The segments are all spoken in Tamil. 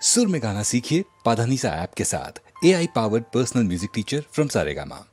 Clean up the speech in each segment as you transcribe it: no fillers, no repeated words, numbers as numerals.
सुर में गाना सीखिए पाधानीसा ऐप के साथ। AI powered personal music teacher from Saregama.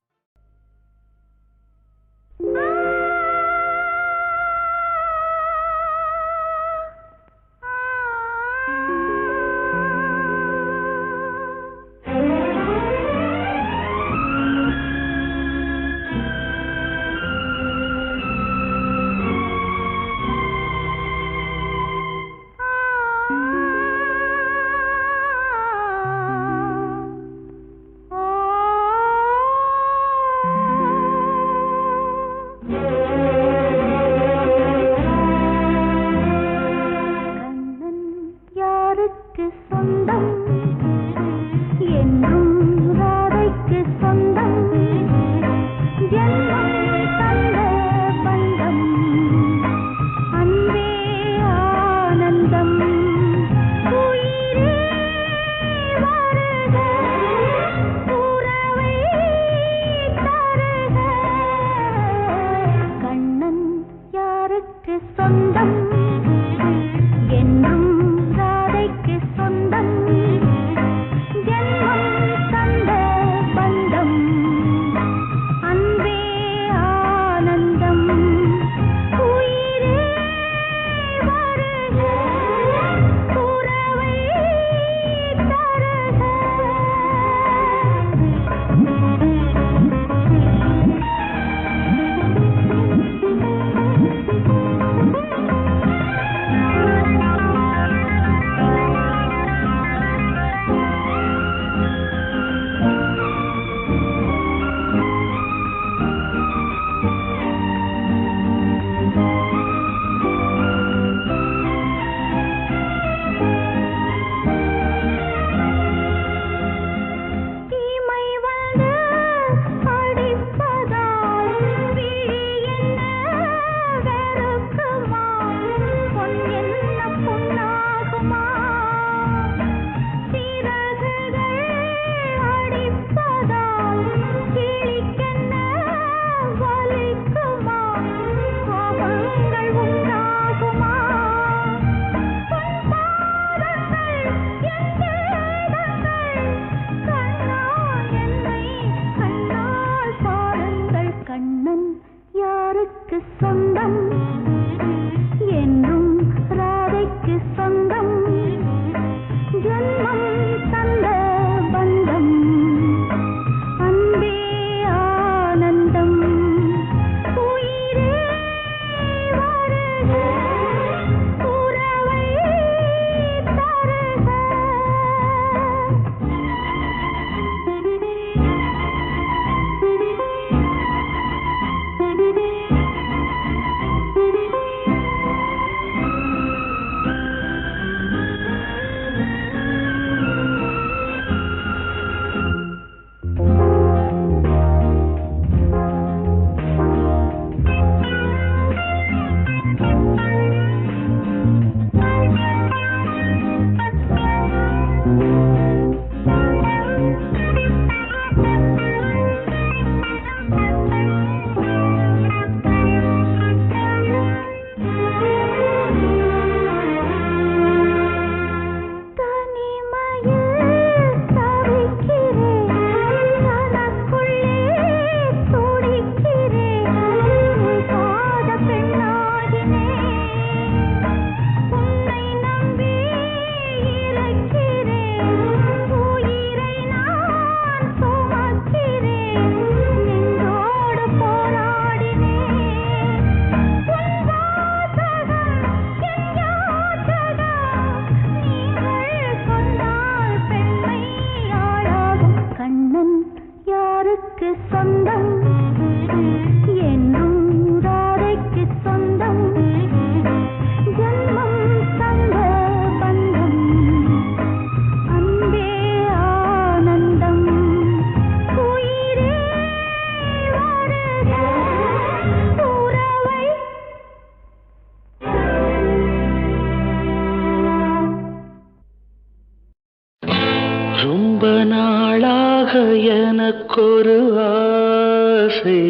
எனக்கொரு ஆசை,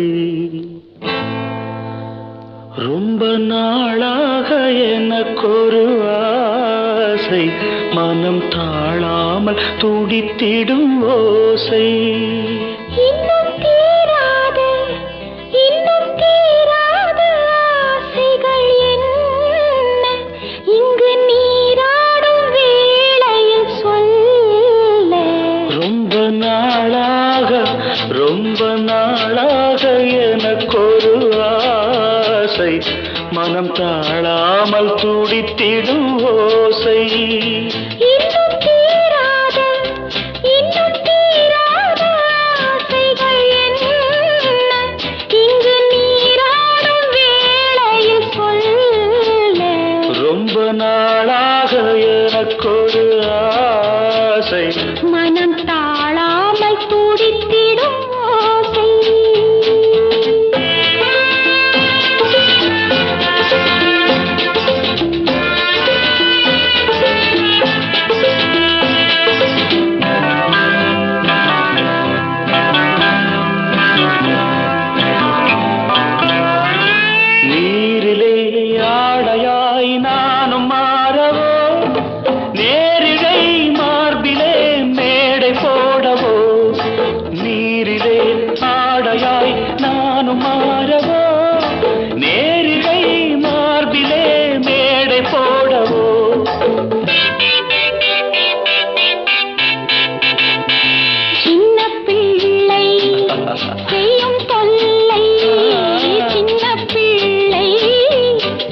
ரொம்ப நாளாக எனக்கொரு ஆசை, ஆசை மனம் தாழாமல் துடித்திடும் ஓசை. இன்னும் தீராத ஆசைகள் என்ன இங்கு நீராடும் வேளையில் சொல்ல. ரொம்ப நாளாக எனக்கொரு ஆசை மனம் தாழாமல் துடித்திடும் ஓசை. இன்னும் தீராத ஆசைகள் என்ன இங்கு நீராடும் வேளையில் சொல்ல. ரொம்ப நாளாக எனக்கொரு ஆசை மனம் தாழாமல் துடித்திடும் ஓசை. நீரிலே ஆடையாய் நானும் மாறவோ, நேரிழை மார்பிலே மேடை போடவோ. நீரிலே ஆடையாய் நானும் மாறவோ, நேரிழை மார்பிலே மேடை போடவோ. சின்ன பிள்ளை செய்யும் தொல்லை, சின்ன பிள்ளை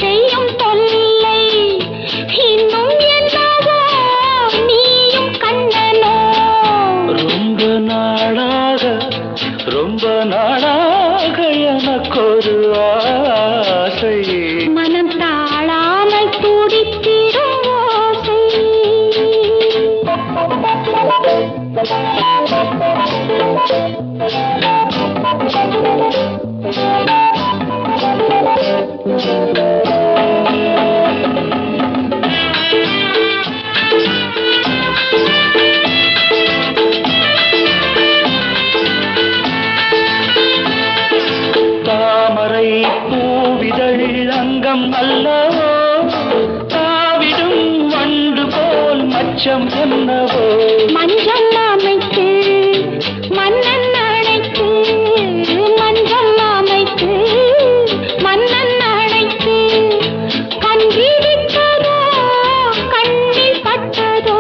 செய்யும் தொல்லை. இன்னும் என்னவோ நீயும் கண்ணனோ. ரொம்ப நாளாக எனக்கொரு ஆசை மனம் தாழாமல் துடித்திடும் ஓசை. தாமரை பூவிதழ் அங்கம் அல்லவோ, தாவிடும் வண்டு போல் மச்சம் என்னவோ. மஞ்சள் அமைத்து மன்னன் அழைத்து, மஞ்சள் அமைத்து மன்னன் அழைத்து. கண்டிருப்பதோ கண்ணில் பட்டதோ.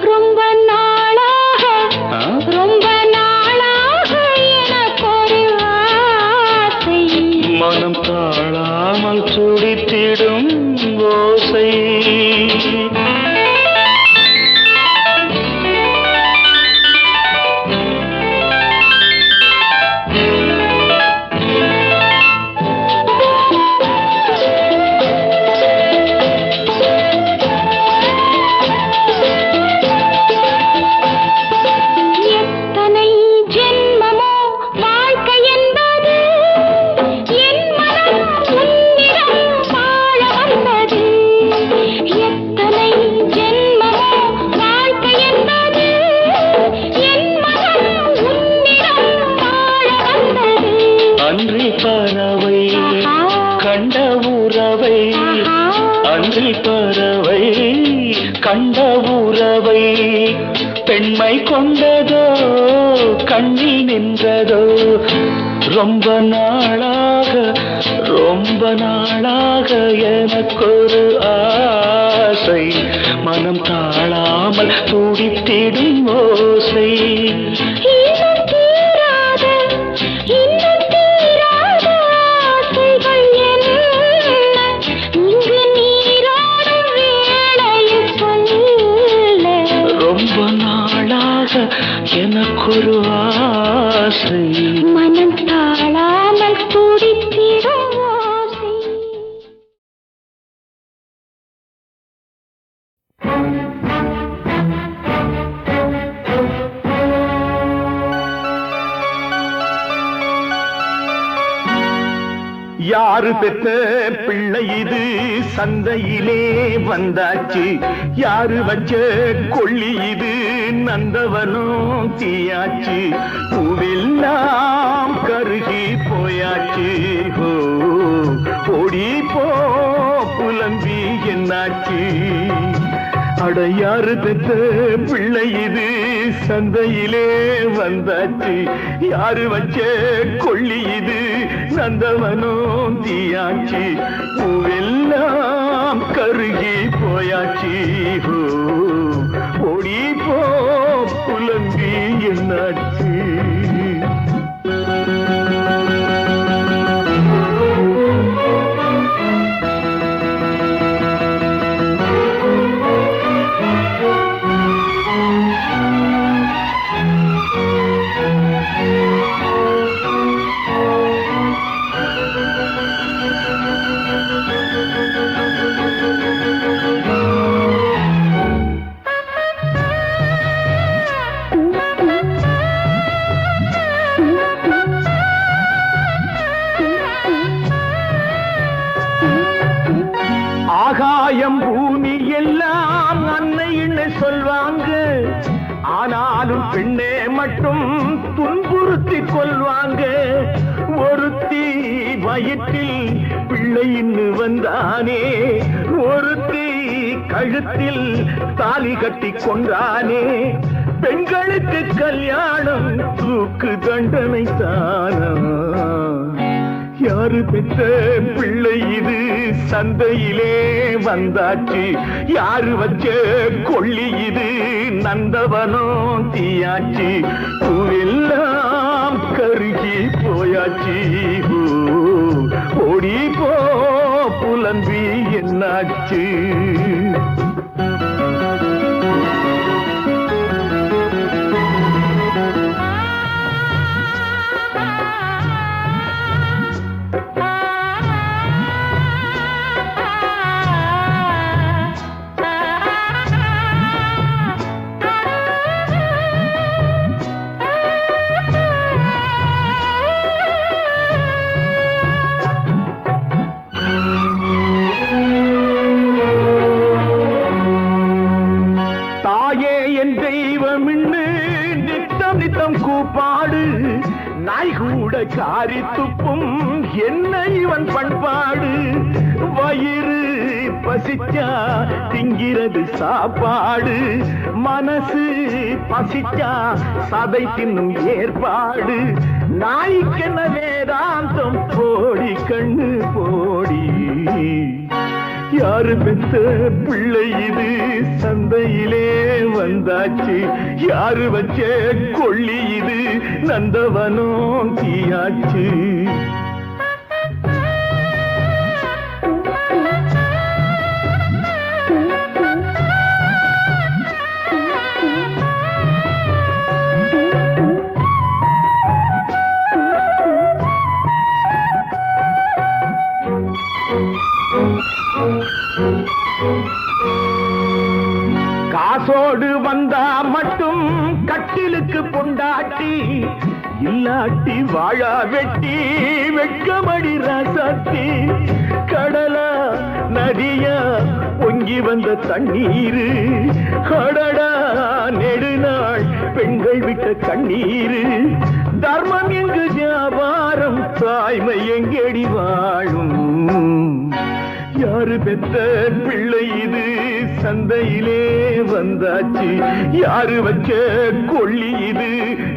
ரொம்ப நாளாக எனக்கொரு ஆசை. மனம் தாழாமல் துடித்திடும் ஓசை. எத்தனை ஜென்மமோ வாழ்க்கை என்பது, என் மனம் உன்னிடம் வாழ வந்தது. எத்தனை ஜென்மமோ வாழ்க்கை என்பது, என் மனம் உன்னிடம் வாழ வந்தது. அன்றி பறவை கண்ட உறவை, அன்றி பறவை கண்ட உறவை. பெண்மை கொண்டதோ கண்ணில் நின்றதோ. ரொம்ப நாளாக எனக்கொரு ஆசை மனம் தாழாமல் துடித்திடும் ஓசை. இன்னும் தீராத ஆசைகள் என்ன இங்கு நீராடும் வேளையில் சொல்ல. ரொம்ப நாளாக எனக்கொரு ஆசை மனம் தாழாமல் துடித்திடும் ஓசை. யாரு பெத்த பிள்ளை இது சந்தையிலே வந்தாச்சு, யாரு வச்ச கொள்ளி இது நந்தவனும் தீயாச்சு, பூவெல்லாம் கருகி போயாச்சு. ஓ ஓடி போ புலம்பி என்னாச்சு. அட யாரு பெத்த பிள்ளை இது சந்தையிலே வந்தாச்சு யாரு வச்ச கொள்ளி இது நந்தவனும் தீயாச்சு பூவெல்லாம் கருகி போயாச்சு ஓடி போ புலம்பி என்னாச்சு ஆகாயம் பூமி எல்லாம் அன்னைன்னு சொல்வாங்க ஆனாலும் பெண்ணே மட்டும் துன்புறுத்தி கொள்வாங்க ஒருத்தி வயிற்றில் பிள்ளைன்னு வந்தானே ஒருத்தி கழுத்தில் தாலி கட்டி கொண்டானே பெண்களுக்கு கல்யாணம் தூக்கு தண்டனை தானா யாரு பெற்ற பிள்ளை இது சந்தையிலே வந்தாச்சு யாரு வச்ச கொள்ளி இது நந்தவனம் தீயாச்சு பூவெல்லாம் கருகி போயாச்சு ஓடி போ புலம்பி என்னாச்சு கூப்பாடு நாய் கூட காரி துப்பும் என்ன இவன் பண்பாடு வயிறு பசிச்சா திங்கிறது சாப்பாடு மனசு பசிச்சா சதை தின்னும் ஏற்பாடு நாய்க்கென்ன வேதாந்தம் போடி கண்ணு போடி யாரு பெத்த பிள்ளை இது சந்தையிலே வந்தாச்சு யாரு வச்ச கொள்ளி இது நந்தவனம் தீயாச்சு காசோடு வந்தா மட்டும் கட்டிலுக்கு பொண்டாட்டி இல்லாட்டி வாழா வெட்டி வெட்கமடி ராசாத்தி கடலா நதியா பொங்கி வந்த தண்ணீரு கடடா நெடுநாள் பெண்கள் விட்ட கண்ணீரு தர்மம் எங்கு வியாபாரம் தாய்மை எங்கடி வாழும் யாரு பெத்த பிள்ளை இது சந்தையிலே வந்தாச்சு யாரு வச்ச கொள்ளி இது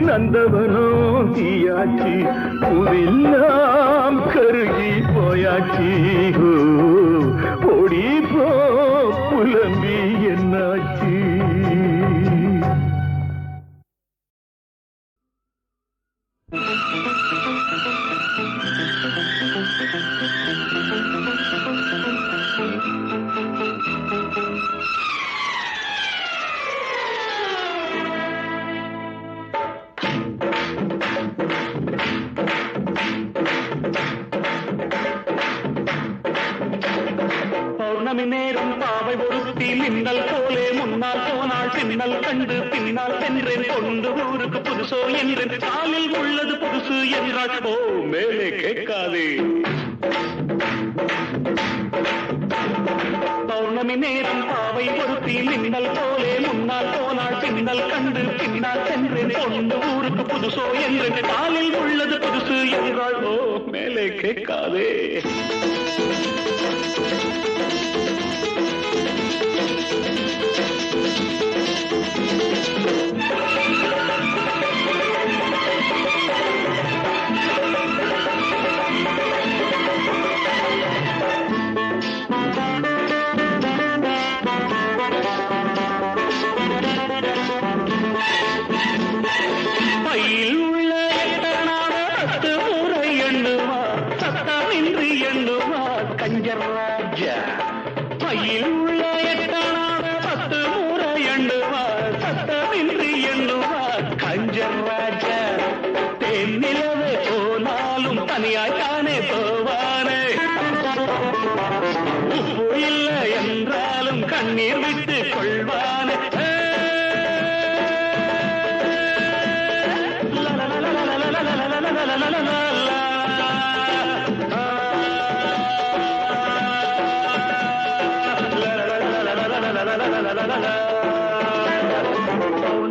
நந்தவனம் தீயாச்சு பூவெல்லாம் கருகி போயாச்சு ஓடி போ புலம்பி என்னாச்சு பௌர்ணமி நேரம் பாவை ஒருத்தி மின்னல் போலே முன்னால் போனாள் பின்னல் கண்டு பின்னால் சென்றேன் கொண்டு ஊருக்கு புதுசோ என்றேன் காலில் உள்ளது புதுசு என்றாள் ஓ மேலே கேட்காதே பௌர்ணமி நேரம் பாவை ஒருத்தி மின்னல் போலே முன்னால் போனாள் பின்னல் கண்டு பின்னால் சென்றேன் கொண்டு ஊருக்கு புதுசோ என்றேன் காலில் உள்ளது புதுசு என்றாள் ஓ மேலே கேட்காதே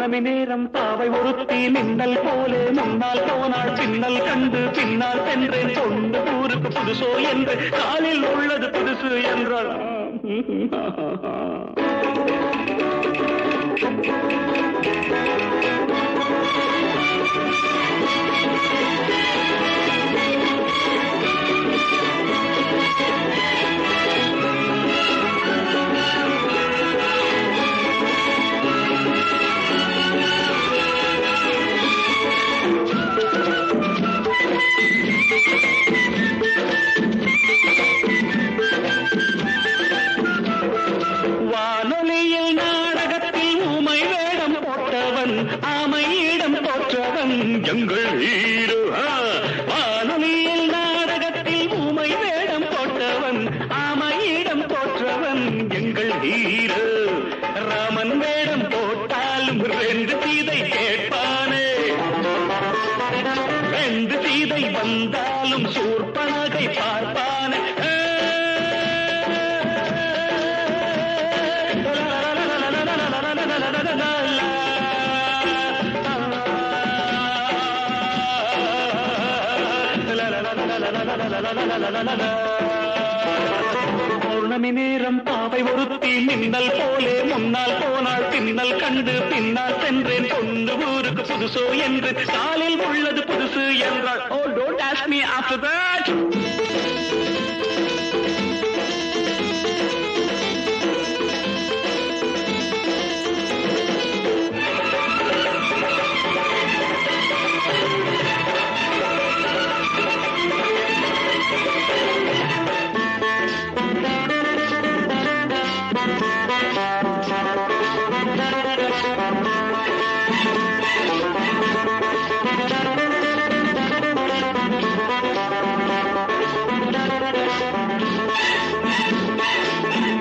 பௌர்ணமி நேரம் பாவை ஒருத்தி மின்னல் போலே முன்னால் போனாள் பின்னல் கண்டு பின்னால் சென்றேன் சொந்த ஊருக்கு புதுசோ என்று காலில் உள்ளது புதுசு என்றாள். வானொலியில் நாடகத்தில் ஊமை வேடம் போட்டவன் ஆமையிடம் போற்றவன் எங்கள் ஹீரோ. வானொலியில் நாடகத்தில் ஊமை வேடம் போட்டவன் ஆமையிடம் போற்றவன் எங்கள் ஹீரோ. ராமன் வேடம் போட்டாலும் 2 சீதை கேட்பானே, 2 சீதை வந்தாலும் சூர்பனகை பார்ப்பானே. பௌர்ணமி நேரம் பாவை ஒருத்தி மின்னல் போலே முன்னால் போனாள் பின்னல் கண்டு பின்னால் சென்றேன் சொந்த ஊருக்கு புதுசோ என்று காலில் உள்ளது புதுசு என்றாள். Oh, don't ask me after that.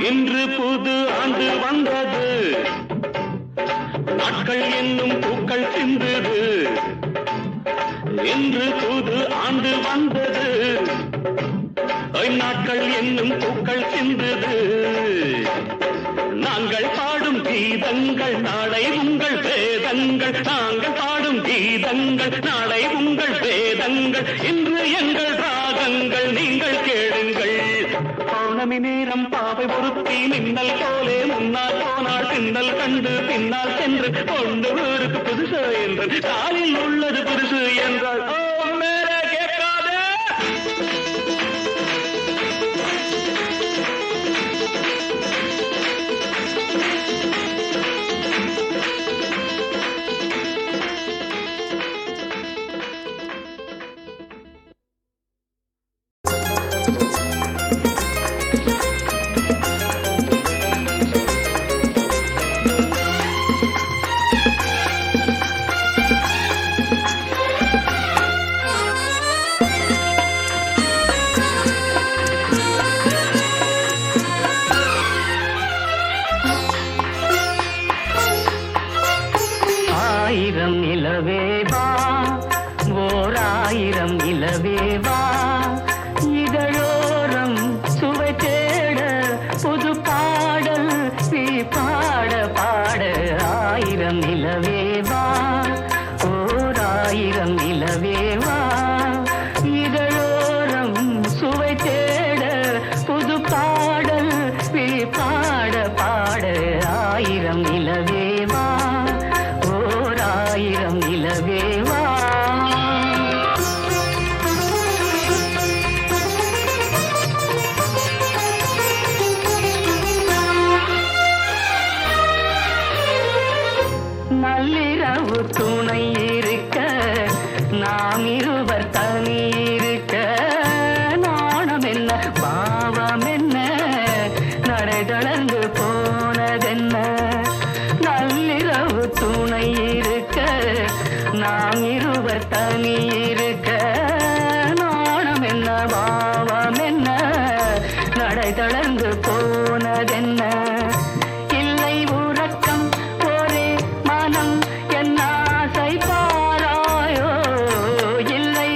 இன்று புது ஆண்டு வந்தது, நாட்கள் என்னும் பூக்கள் சிந்தது. இன்று புது ஆண்டு வந்தது, நாட்கள் என்னும் பூக்கள் சிந்தது. நாங்கள் பாடும் கீதங்கள் நாளை உங்கள் வேதங்கள், நாங்கள் பாடும் கீதங்கள் நாளை உங்கள் வேதங்கள், இன்று எங்கள் ராகங்கள் நீங்கள் கேளுங்கள். பௌர்ணமி நேரம் பாவை ஒருத்தி மின்னல் போலே முன்னால் போனாள் பின்னல் கண்டு பின்னால் சென்று கொண்டு ஊருக்கு புதுசு என்று காலில் உள்ளது புதுசு என்றாள். ஓ மேலே கேட்காதே. இல்லை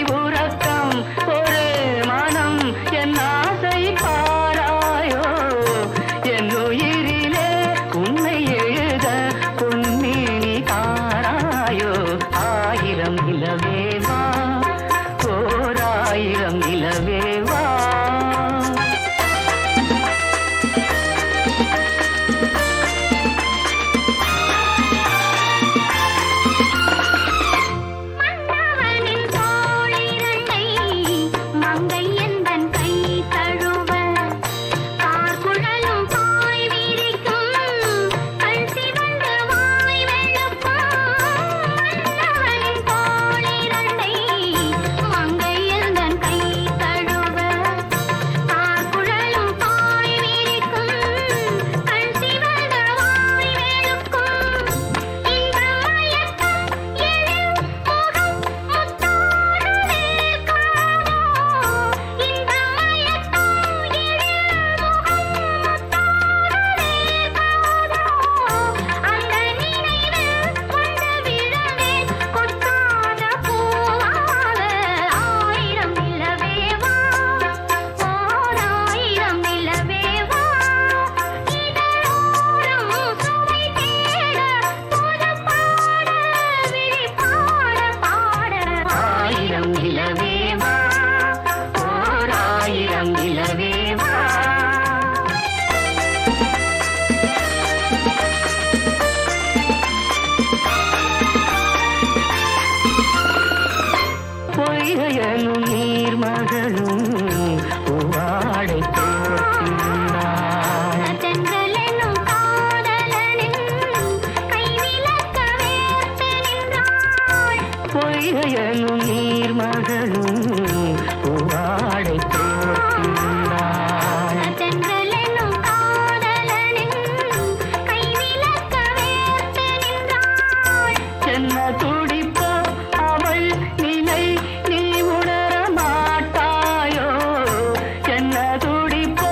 பொய்கையனும் நீர்மகளும் பூவாடை போர்த்திருந்தாள். தென்றலெனும் காதலனின் கைவிலக்க வேர்த்து நின்றாள். பொய்கையனும் நீர்மகளும் பூவாடை போர்த்திருந்தாள். தென்றலெனும் காதலனின் கைவிலக்க வேர்த்து நின்றாள். என்ன துடிப்போ அவள் நிலை நீ உணர மாட்டாயோ. என்ன துடிப்போ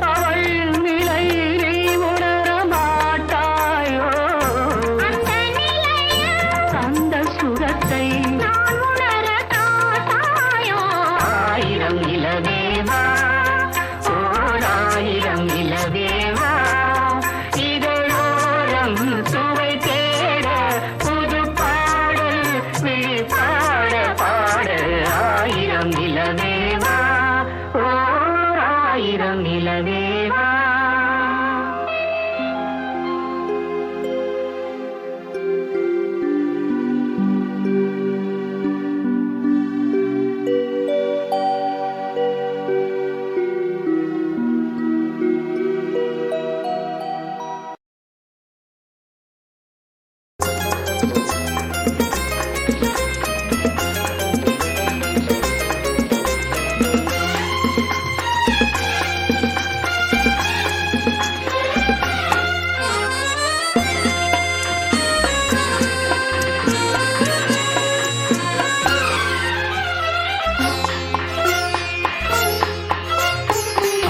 அவள் நிலை நீ உணர மாட்டாயோ. அந்த நிலையில் அந்த சுகத்தை நான் உணர காட்டாயோ. ஆயிரம் நிலவேவா ஓராயிரம் நிலவேவா இதழோரம் சுவை தேட புது பாடல் விழி பாட பாட. ஆயிரம் நிலவேவா ஓராயிரம் நிலவேவா.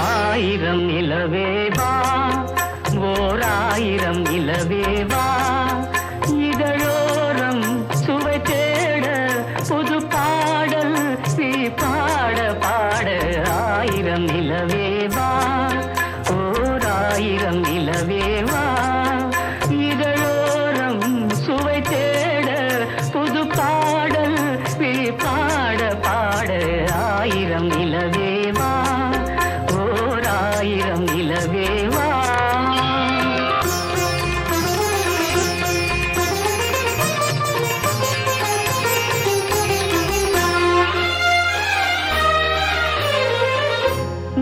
ஆயிரம் நிலவேவா ஓராயிரம் நிலவேவா இதழோரம் சுவை தேட புது பாடல் நீ பாட பாட. ஆயிரம் நிலவேவா ஓராயிரம் நிலவேவா இதழோரம் சுவை தேட புது பாடல் நீ பாட பாட. ஆயிரம் நிலவேவா ஓராயிரம் நிலவேவா.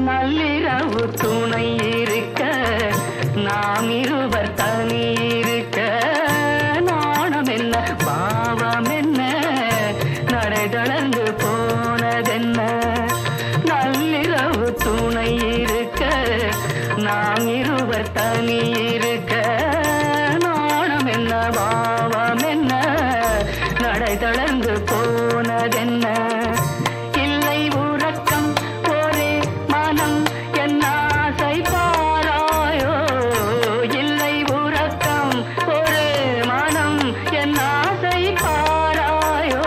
நள்ளிரவு துணை இருக்க நாம் இருவர் தனி இருக்க. நாணம் என்ன பாவம் என்ன நடை தளர்ந்து போனதென்ன. நள்ளிரவு துணை இருக்க நாம் இருவர் தனி இருக்க. நாணம் என்ன பாவம் என்ன நடை தளர்ந்து போனதென்ன. இல்லை உறக்கம் ஒரே மனம் என் ஆசை பாராயோ. இல்லை உறக்கம் ஒரே மனம் என் ஆசை பாராயோ.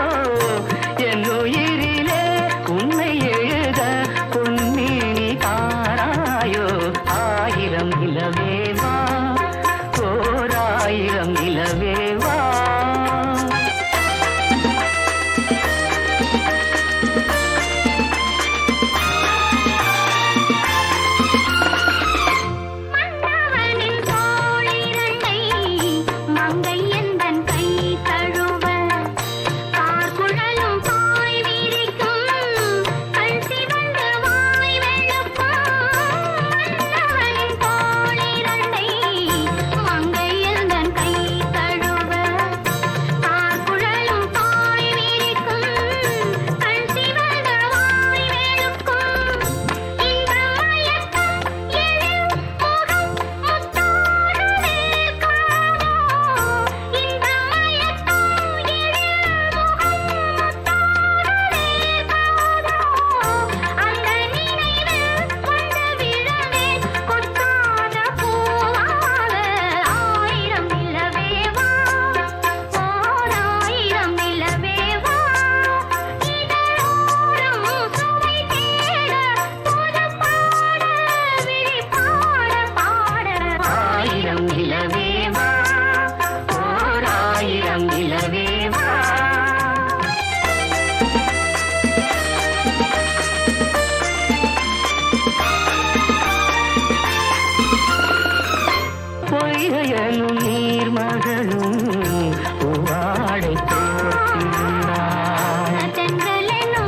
என் உயிரிலே உன்னை எழுத பொன்மேனி தாராயோ. ஆயிரம் நிலவேவா ஓராயிரம் நிலவேவா. மன்னவனின் தோளிரண்டை மங்கை எந்தன் கை தழுவ. கார்குழலும் பாய் விரிக்கும் கண் சிவந்து வாய் வெளுக்கும். மன்னவனின் தோளிரண்டை மங்கை எந்தன் கை தழுவ. கார்குழலும் பாய் விரிக்கும் கண் சிவந்து வாய் வெளுக்கும். இந்த மயக்கம் எழில் முகம் முத்தாடுவே காதோ. இந்த மயக்கம் எழில் முகம் முத்தாடுவே காதோ. அந்த நினைவில் கொண்டு விழவே கொட்டாத பூவாக. ஆயிரம் நிலவேவா ஓராயிரம் நிலவேவா இதழோரம் சுவை தேட புது பாட விழி பாட பாட. ஆயிரம் நிலவேவா ஓராயிரம் நிலவேவா. பொய்கையனும் நீர்மகளும் பூவாடை போர்த்திருந்தாள். தென்றலெனும்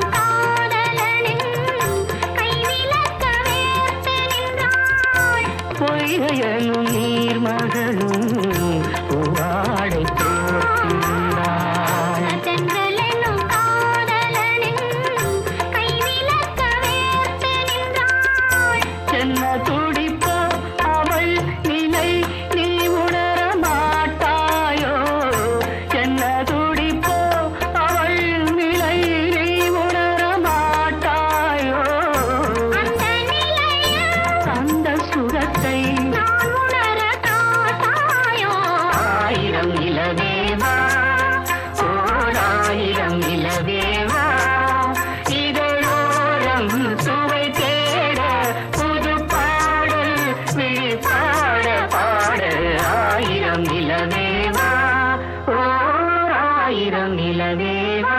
நிலவேவா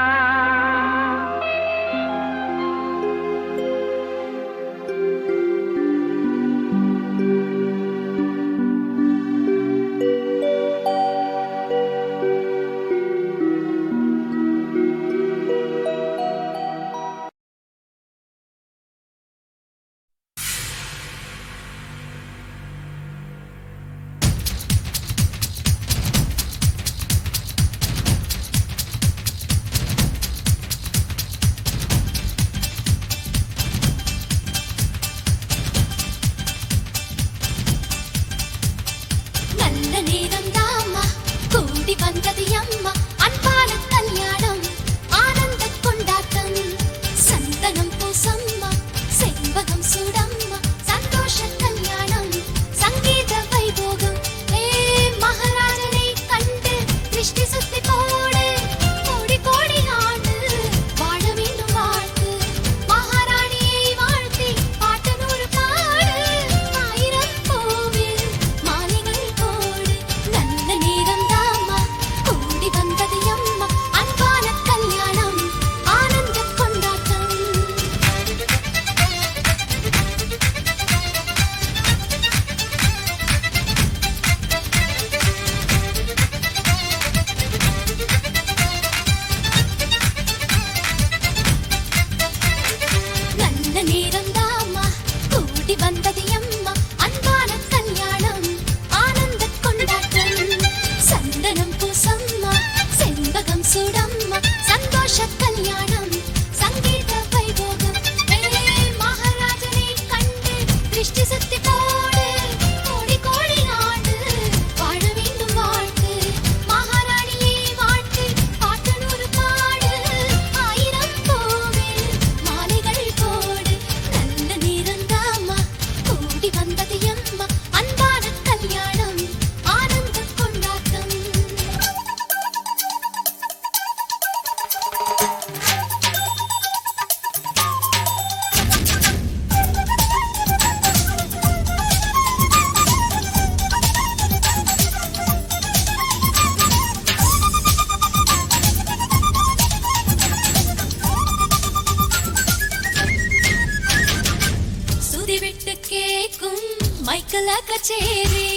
கச்சேரி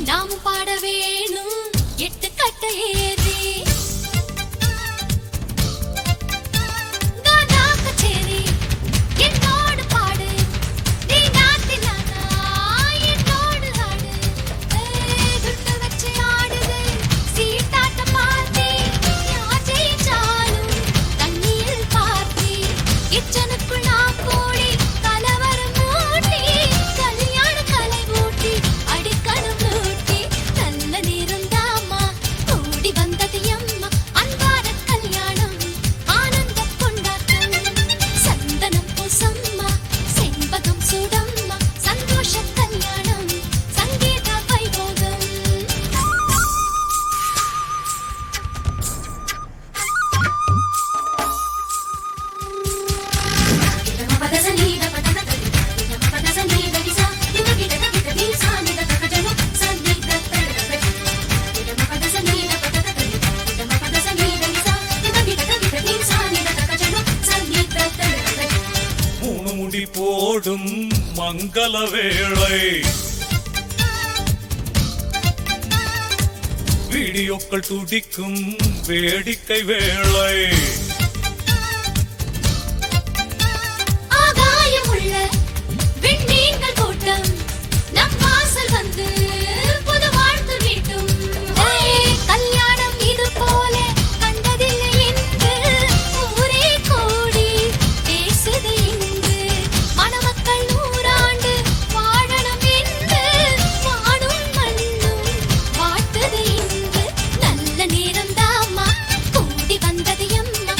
நாம் பாட வேணும் 8 கட்ட ஏறி கானா கச்சேரி என்னோடு பாடு நீ நாட்டினானா என்னோடு ஆடு துட்டு வச்சு ஆடுது சீட்டாட்ட பார்த்தி யார் ஜெயிச்சாலும் தண்ணியில் பார்த்தி கிச்சனுக்குள் நான் கூடி கலவரம் மூட்டி கல்யாண கலை மூட்டி அடிக்கணும் மூட்டி நல்ல நேரம் தாமா கூடி வந்தது அம்மா அன்பான கல்யாணம் ஆனந்த கொண்டாட்டம் சந்தனம் பூசம்மா செண்பகம் சூடம்மா சந்தோஷ கல்யாணம் சங்கீத வைபோகம் முடி போடும் மங்கள வேளை வீடியோக்கள் துடிக்கும் வேடிக்கை வேளை ஆகாயமுள்ள விண்மீன்கள் கூட்டம் நம் வாசல் வந்து புது வாழ்த்து வீட்டும் கல்யாணம் இது போல கண்டதில்லை என்று ஊரே கூடி பேசுது இன்று மணமக்கள் 100 ஆண்டு வாழணும் என்று வானும் மண்ணும் வாழ்த்துது இன்று நல்ல நேரம் தாமா கூடி வந்தது அம்மா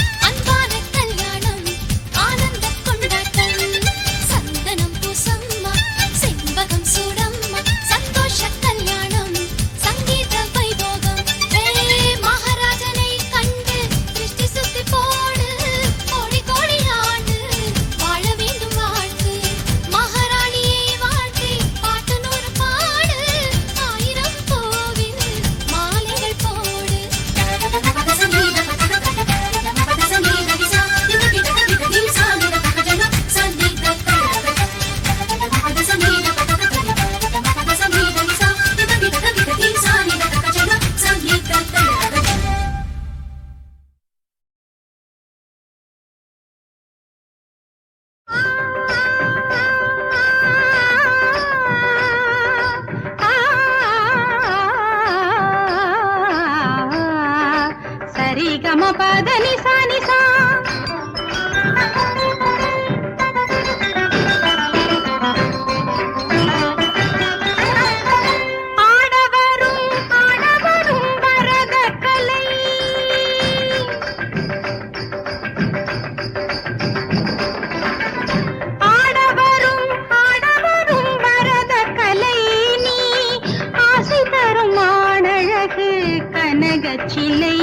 பத நிசா நிசா ஆடவரும் ஆடவரும் பரத கலை ஆடவரும் ஆடவரும் பரத கலை நீ ஆசை தரும் மானழகு கனகச்சிலை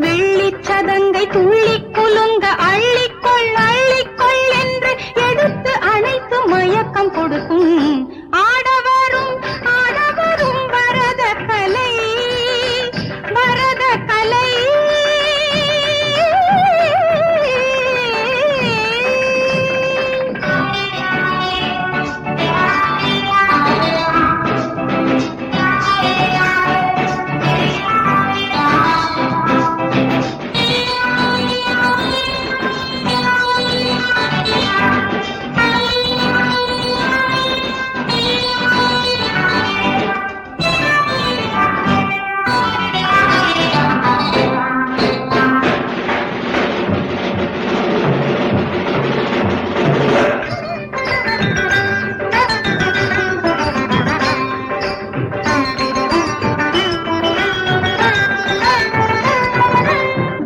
வெள்ளிச் சதங்கை துள்ளி குலுங்க அள்ளிக்கொள் அள்ளிக்கொள் என்று எடுத்து அணைத்து மயக்கம் கொடுக்கும் ஆடவரும் ஆடவரும் பரத கலை பரத கலை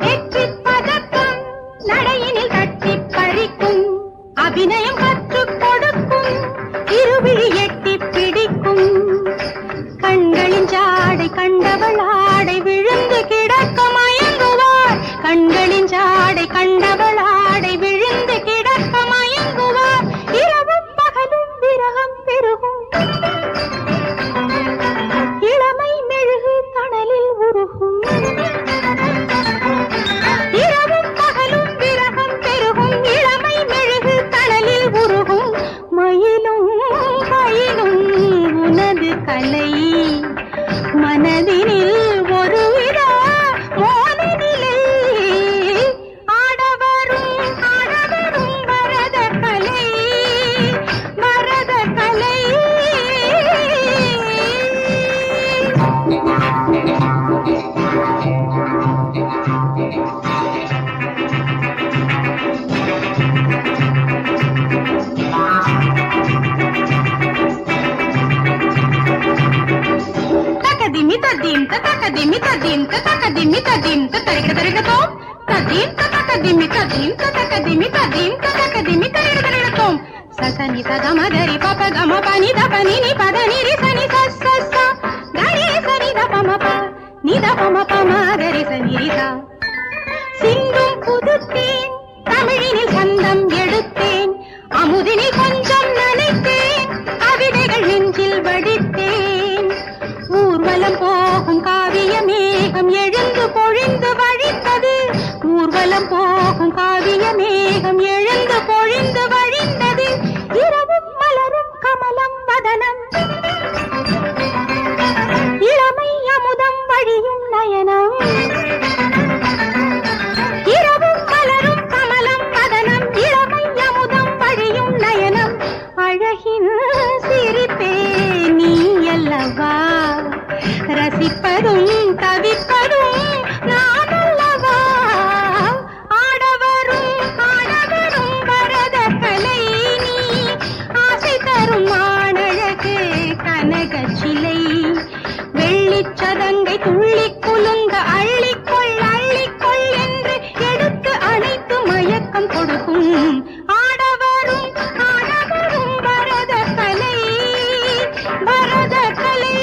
வெற்றிப் பதக்கம் நடையினில் தட்டிப் பறிக்கும் அபிநயம் கற்றுக் கொடுக்கும் இருவிழி எட்டிப் பிடிக்கும் கண்களின் ஜாடை கண்டவள் ஆடை விழுந்து கிடக்க மயங்குவார் கண்களின் ஜாடை கண்டவள் ஆடை விழுந்து கிடக்க மயங்குவார் இரவும் பகலும் விரகம் பெருகும் இளமை மெழுகு தணலில் உருகும் இரவும் பகலும் விரகம் பெருகும் இளமை மெழுகு தணலில் உருகும் மயிலும் பயிலும் உனது கலை மனதினில் ஒருவித மோனநிலை ஆடவரும் ஆடவரும் பரத கலை பரத கலை தகதிமி ததீம் தகதிமி ததீம் தகதிமி ததீம் தரிக தரிகதோம் ததீம் தகதிமி ததீம் தகதிமி ததீம் தகதிமி தரிக தரிகதோம் சசனி சகமகரி பப கம பனி தபனி நி பத நிரி சனி சஸ்ஸ கரி சனி தபம ப நி தபம பம கரி சனி ரிசா சிந்தும் புதுத்தேன் தமிழினில் சந்தம் எடுத்தேன் அமுதினில் கொஞ்சம் நனைத்தேன் கவிதைகள் நெஞ்சில் வடித்தேன் ஊர்வலம் போகும் காவிய மேகம் எழுந்து பொழிந்து வழிந்தது ஊர்வலம் போகும் காவிய மேகம் எழுந்து பொழிந்து வழிந்தது இரவும் மலரும் கமலம் வதனம் இளமை அமுதம் வழியும் நயனம் இரவும் மலரும் கமலம் வதனம் இளமை அமுதம் வழியும் நயனம் அழகின் சிரிப்பே நீ அல்லவா ரசிப்பதும் தவிப்பதும் நான் அல்லவா ஆடவரும் ஆடவரும் பரத கலை நீ ஆசை தரும் மானழகு கனகச்சிலை வெள்ளிச் சதங்கை துள்ளி குலுங்க அள்ளிக்கொள் அள்ளிக்கொள் என்று எடுத்து அணைத்து மயக்கம் கொடுக்கும் ஆடவரும் ஆடவரும் பரத கலை பரத கலை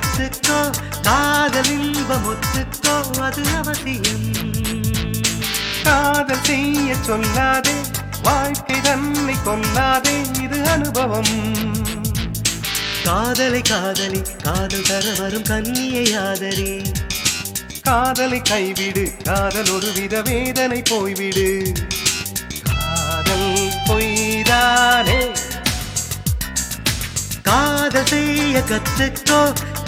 கத்துக்கோ காதல் இன்பம் ஒத்துக்கோ அது அவசியம். காதல் செய்ய சொல்லாதே வாழ்க்கை தன்னை கொல்லாதே இது அனுபவம். காதலை காதலி காதல் தர வரும் கன்னியை ஆதரி. காதலை கைவிடு காதல் ஒருவித வேதனை போய்விடு. காதல் பொய்தானே. காதல் செய்ய கத்துக்கோ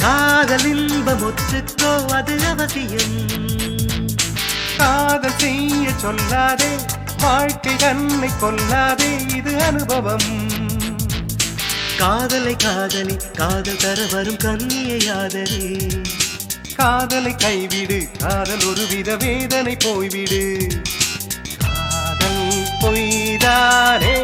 காதல் இன்பம் ஒத்துக்கோ அது அவசியம். காதல் செய்ய சொல்லாதே வாழ்க்கை தன்னை கொல்லாதே இது அனுபவம். காதலை காதலி காதல் தர வரும் கன்னியை ஆதரி. காதலை கைவிடு காதல் ஒருவித வேதனை போய்விடு. காதல் பொய்தானே.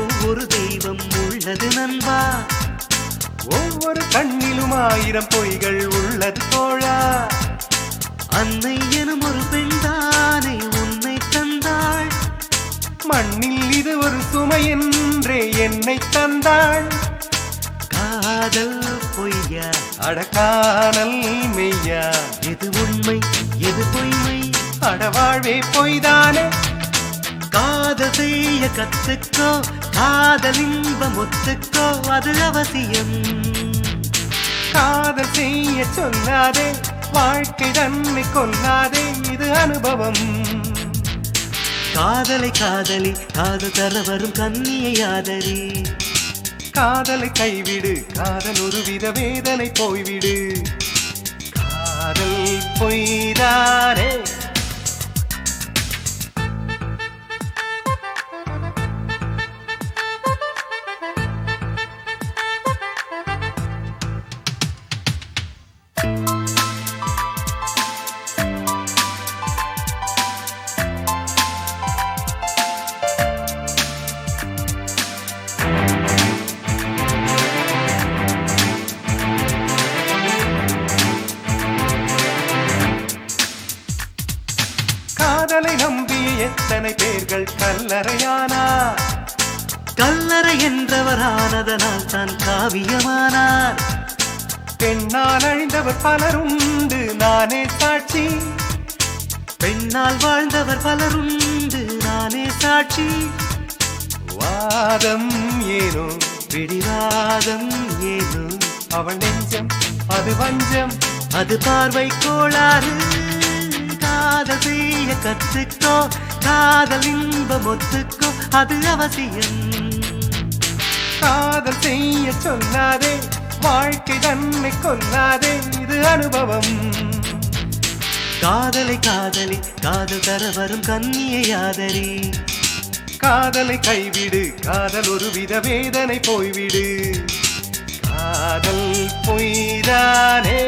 ஒவ்வொரு தெய்வம் உள்ளது நண்பா. ஒவ்வொரு கண்ணிலும் ஆயிரம் பொய்கள் உள்ளது தோழா. அன்னை எனும் ஒரு பெண்தானே உன்னை தந்தாள். மண்ணில் இது ஒரு சுமை என்றே என்னை தந்தாள். காதல் பொய்யா அடக்கானல் மெய்யா. எது உண்மை எது பொய்மை அடவாழ்வே பொய்தானே. காதல் செய்ய கத்துக்கோ காதல் இன்பம் ஒத்துக்கோ அது அவசியம். காதல் செய்ய சொல்லாதே வாழ்க்கை தன்னை கொல்லாதே இது அனுபவம். காதலை காதலி காதல் தர வரும் கன்னியை ஆதரி. காதலை கைவிடு காதல் ஒருவித வேதனை போய்விடு. காதல் பொய்தானே. காதலை நம்பிய எத்தனை பேர்கள் கல்லறையானார். கல்லறை என்றவரானதனால் தான் காவியமானார். பெண்ணால் அழிந்தவர் பலருண்டு நானே சாட்சி. பெண்ணால் வாழ்ந்தவர் பலருண்டு நானே சாட்சி. வாதம் ஏனோ பிடிவாதம் ஏனோ அவள் நெஞ்சம் அது வஞ்சம் அது பார்வை கோளாறு. காதல் செய்ய கத்துக்கோ காதல் இன்பம் ஒத்துக்கோ அது அவசியம். காதல் செய்ய சொல்லாதே வாழ்க்கை தன்னை கொல்லாதே இது அனுபவம். காதலை காதலி காதல் தர வரும் கன்னியை ஆதரி. காதலை கைவிடு காதல் ஒருவித வேதனை போய்விடு. காதல் பொய்தானே.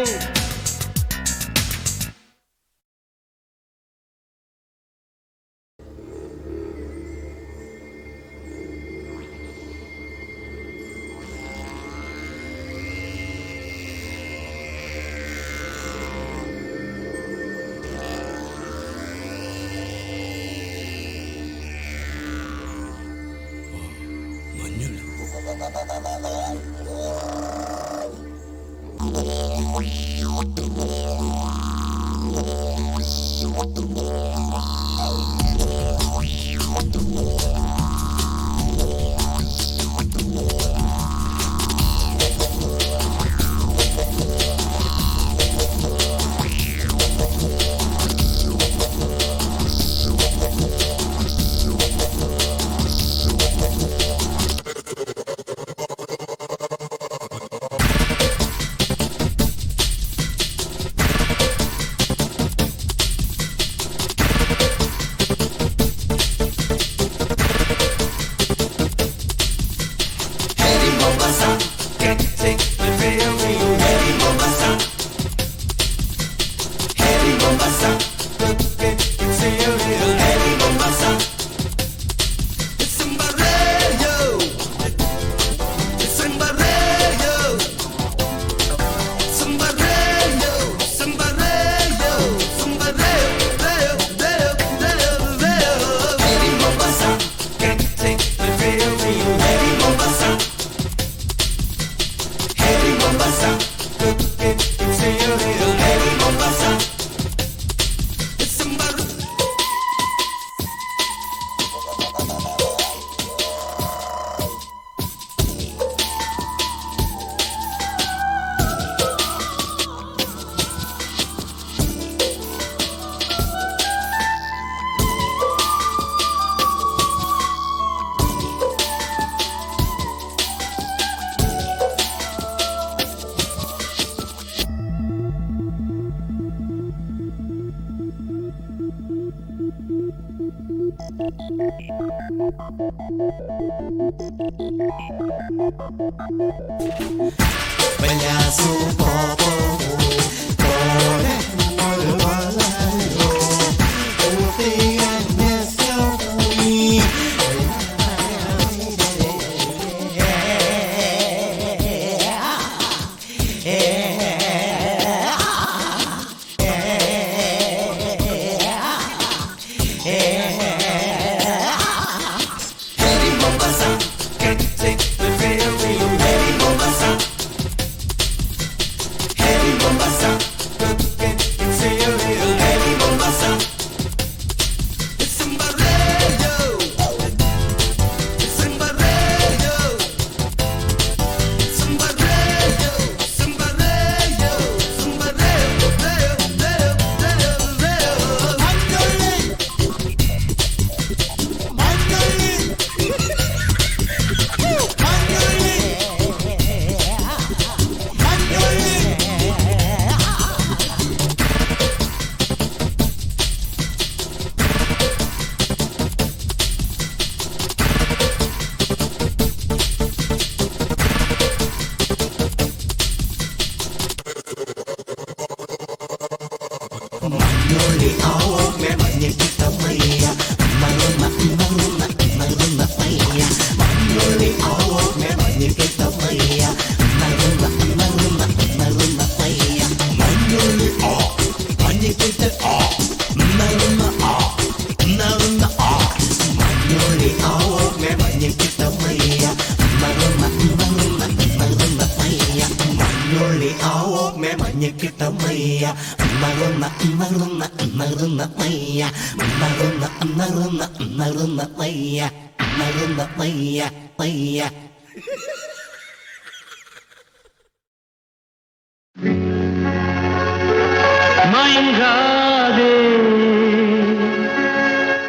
மயங்காதே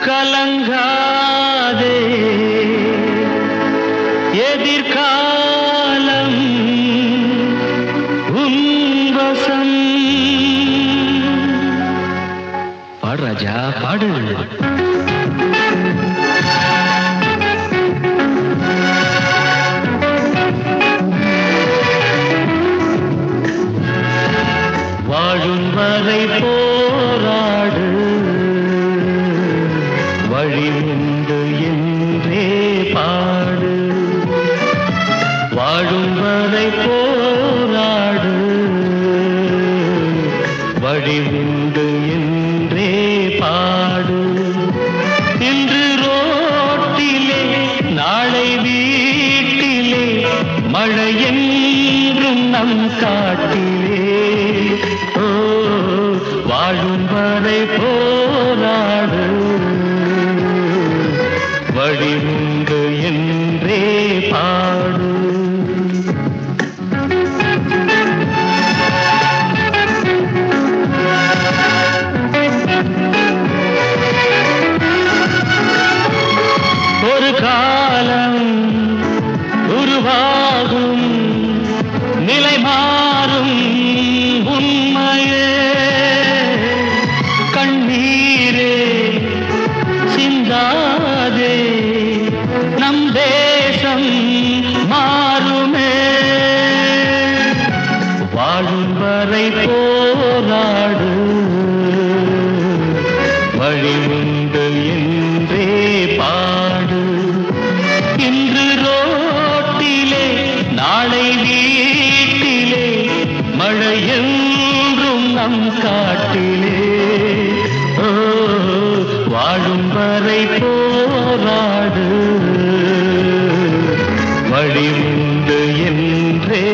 கலங்காதே எதிர்காலம் உன்வசம். பாடு ராஜா பாடு. வாழும் வரை போராடு வழி உண்டு என்றே பாடு. வாழும் வரை போராடு வழி உண்டு என்றே பாடு. இன்று ரோட்டிலே நாளை வீட்டிலே மழை என்றும் நம் காட்டிலே. வாழும் வரை போராடு வழி உண்டு என்றே பாடு. ஒரு காலம் உருவாகும் நிலை மாறும் உண்மையே. கண்ணீரே சிந்தாதே நம் தேசம் மாறுமே. வாழும் வரை போராடு வழி உண்டு என்றே பாடு. இன்று ரோட்டிலே நாளை வீட்டிலே மழை என்றும் நம் காட்டிலே. வாழும் வரை போராடு வழி உண்டு என்றே